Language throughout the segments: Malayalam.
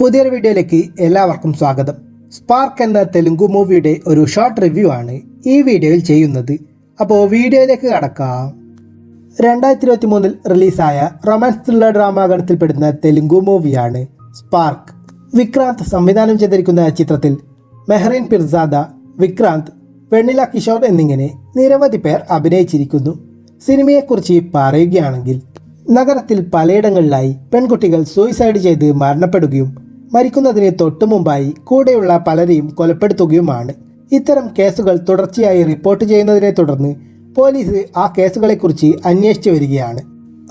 പുതിയൊരു വീഡിയോയിലേക്ക് എല്ലാവർക്കും സ്വാഗതം. സ്പാർക്ക് എന്ന തെലുങ്കു മൂവിയുടെ ഒരു ഷോർട്ട് റിവ്യൂ ആണ് ഈ വീഡിയോയിൽ ചെയ്യുന്നത്. അപ്പോൾ വീഡിയോയിലേക്ക് കടക്കാം. 2023 റിലീസായ റൊമാൻസ് ത്രില്ലർ ഡ്രാമ ഗണത്തിൽപ്പെടുന്ന തെലുങ്കു മൂവിയാണ് സ്പാർക്ക്. വിക്രാന്ത് സംവിധാനം ചെയ്തിരിക്കുന്ന ചിത്രത്തിൽ മെഹ്റിൻ പിർസാദ, വിക്രാന്ത്, വെണ്ണില കിഷോർ എന്നിങ്ങനെ നിരവധി പേർ അഭിനയിച്ചിരിക്കുന്നു. സിനിമയെക്കുറിച്ച് പറയുകയാണെങ്കിൽ, നഗരത്തിൽ പലയിടങ്ങളിലായി പെൺകുട്ടികൾ സൂയിസൈഡ് ചെയ്ത് മരണപ്പെടുകയും മരിക്കുന്നതിന് തൊട്ടു മുമ്പായി കൂടെയുള്ള പലരെയും കൊലപ്പെടുത്തുകയുമാണ്. ഇത്തരം കേസുകൾ തുടർച്ചയായി റിപ്പോർട്ട് ചെയ്യുന്നതിനെ തുടർന്ന് പോലീസ് ആ കേസുകളെക്കുറിച്ച് അന്വേഷിച്ചു വരികയാണ്.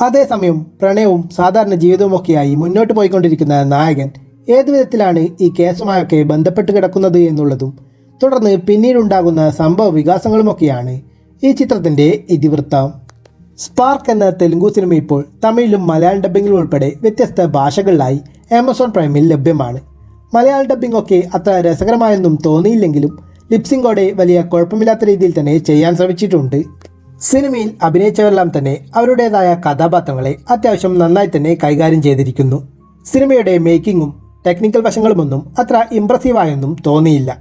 അതേസമയം പ്രണയവും സാധാരണ ജീവിതവുമൊക്കെയായി മുന്നോട്ട് പോയിക്കൊണ്ടിരിക്കുന്ന നായകൻ ഏതുവിധത്തിലാണ് ഈ കേസുമായൊക്കെ ബന്ധപ്പെട്ട് കിടക്കുന്നത് എന്നുള്ളതും തുടർന്ന് പിന്നീടുണ്ടാകുന്ന സംഭവ വികാസങ്ങളുമൊക്കെയാണ് ഈ ചിത്രത്തിൻ്റെ ഇതിവൃത്തം. സ്പാർക്ക് എന്ന തെലുങ്കു സിനിമ ഇപ്പോൾ തമിഴിലും മലയാളം ഡബ്ബിങ്ങിലും ഉൾപ്പെടെ വ്യത്യസ്ത ഭാഷകളിലായി ആമസോൺ പ്രൈമിൽ ലഭ്യമാണ്. മലയാളം ഡബ്ബിംഗ് ഒക്കെ അത്ര രസകരമായൊന്നും തോന്നിയില്ലെങ്കിലും ലിപ്സിംഗോടെ വലിയ കുഴപ്പമില്ലാത്ത രീതിയിൽ തന്നെ ചെയ്യാൻ ശ്രമിച്ചിട്ടുണ്ട്. സിനിമയിൽ അഭിനയിച്ചവരെല്ലാം തന്നെ അവരുടേതായ കഥാപാത്രങ്ങളെ അത്യാവശ്യം നന്നായി തന്നെ കൈകാര്യം ചെയ്തിരിക്കുന്നു. സിനിമയുടെ മേക്കിങ്ങും ടെക്നിക്കൽ വശങ്ങളുമൊന്നും അത്ര ഇംപ്രസീവായൊന്നും തോന്നിയില്ല.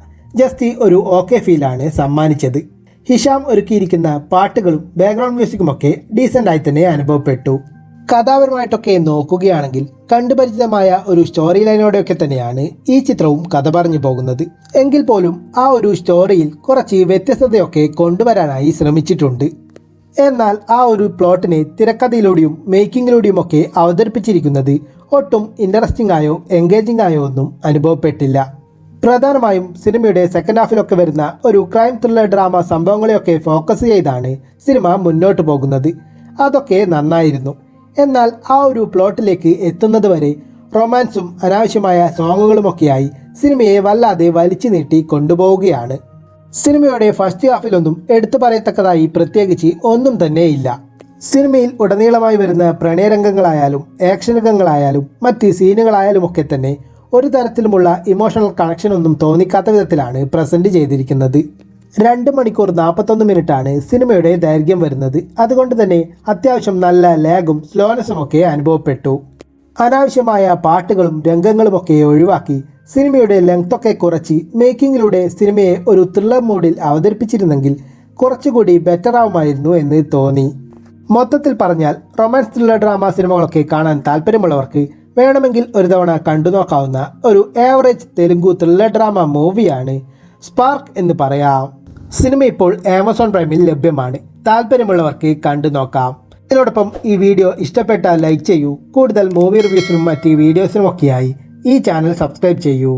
ജസ്റ്റ് ഒരു ഓക്കെ ഫീലാണ് സമ്മാനിച്ചത്. ഹിഷാം ഒരുക്കിയിരിക്കുന്ന പാട്ടുകളും ബാക്ക്ഗ്രൗണ്ട് മ്യൂസിക്കുമൊക്കെ ഡീസൻ്റായി തന്നെ അനുഭവപ്പെട്ടു. കഥാപരമായിട്ടൊക്കെ നോക്കുകയാണെങ്കിൽ കണ്ടുപരിചിതമായ ഒരു സ്റ്റോറി ലൈനോടെയൊക്കെ തന്നെയാണ് ഈ ചിത്രവും കഥ പറഞ്ഞു പോകുന്നത്. എങ്കിൽ പോലും ആ ഒരു സ്റ്റോറിയിൽ കുറച്ച് വ്യത്യസ്തതയൊക്കെ കൊണ്ടുവരാനായി ശ്രമിച്ചിട്ടുണ്ട്. എന്നാൽ ആ ഒരു പ്ലോട്ടിനെ തിരക്കഥയിലൂടെയും മേക്കിങ്ങിലൂടെയും ഒക്കെ അവതരിപ്പിച്ചിരിക്കുന്നത് ഒട്ടും ഇൻട്രസ്റ്റിംഗ് ആയോ എൻഗേജിംഗ് ആയോ ഒന്നും അനുഭവപ്പെട്ടില്ല. പ്രധാനമായും സിനിമയുടെ സെക്കൻഡ് ഹാഫിലൊക്കെ വരുന്ന ഒരു ക്രൈം ത്രില്ലർ ഡ്രാമ സംഭവങ്ങളെയൊക്കെ ഫോക്കസ് ചെയ്താണ് സിനിമ മുന്നോട്ട് പോകുന്നത്. അതൊക്കെ നന്നായിരുന്നു. എന്നാൽ ആ ഒരു പ്ലോട്ടിലേക്ക് എത്തുന്നത് വരെ റൊമാൻസും അനാവശ്യമായ സോങ്ങുകളുമൊക്കെയായി സിനിമയെ വല്ലാതെ വലിച്ചു നീട്ടി കൊണ്ടുപോവുകയാണ്. സിനിമയുടെ ഫസ്റ്റ് ഹാഫിലൊന്നും എടുത്തു പറയത്തക്കതായി പ്രത്യേകിച്ച് ഒന്നും തന്നെ ഇല്ല. സിനിമയിൽ ഉടനീളമായി വരുന്ന പ്രണയരംഗങ്ങളായാലും ആക്ഷൻ രംഗങ്ങളായാലും മറ്റ് സീനുകളായാലും ഒക്കെ തന്നെ ഒരു തരത്തിലുമുള്ള ഇമോഷണൽ കണക്ഷനൊന്നും തോന്നിക്കാത്ത വിധത്തിലാണ് പ്രസൻറ്റ് ചെയ്തിരിക്കുന്നത്. 2 മണിക്കൂർ 41 മിനിറ്റാണ് സിനിമയുടെ ദൈർഘ്യം വരുന്നത്. അതുകൊണ്ട് തന്നെ അത്യാവശ്യം നല്ല ലാഗും സ്ലോനെസ്സും ഒക്കെ അനുഭവപ്പെട്ടു. അനാവശ്യമായ പാട്ടുകളും രംഗങ്ങളുമൊക്കെ ഒഴിവാക്കി സിനിമയുടെ ലെങ്ത്തൊക്കെ കുറച്ച് മേക്കിങ്ങിലൂടെ സിനിമയെ ഒരു ത്രില്ലർ മൂഡിൽ അവതരിപ്പിച്ചിരുന്നെങ്കിൽ കുറച്ചുകൂടി ബെറ്റർ ആവുമായിരുന്നു എന്ന് തോന്നി. മൊത്തത്തിൽ പറഞ്ഞാൽ റൊമാൻസ് ത്രില്ലർ ഡ്രാമ സിനിമകളൊക്കെ കാണാൻ താല്പര്യമുള്ളവർക്ക് വേണമെങ്കിൽ ഒരു തവണ കണ്ടു നോക്കാവുന്ന ഒരു ആവറേജ് തെലുങ്കു ത്രില്ലർ ഡ്രാമ മൂവിയാണ് സ്പാർക്ക് എന്ന് പറയാം. സിനിമ ഇപ്പോൾ ആമസോൺ പ്രൈമിൽ ലഭ്യമാണ്. താല്പര്യമുള്ളവർക്ക് കണ്ടു നോക്കാം. ഇതിനോടൊപ്പം ഈ വീഡിയോ ഇഷ്ടപ്പെട്ടാൽ ലൈക്ക് ചെയ്യൂ. കൂടുതൽ മൂവി റിവ്യൂസിനും മറ്റ് വീഡിയോസിനുമൊക്കെയായി ഈ ചാനൽ സബ്സ്ക്രൈബ് ചെയ്യൂ.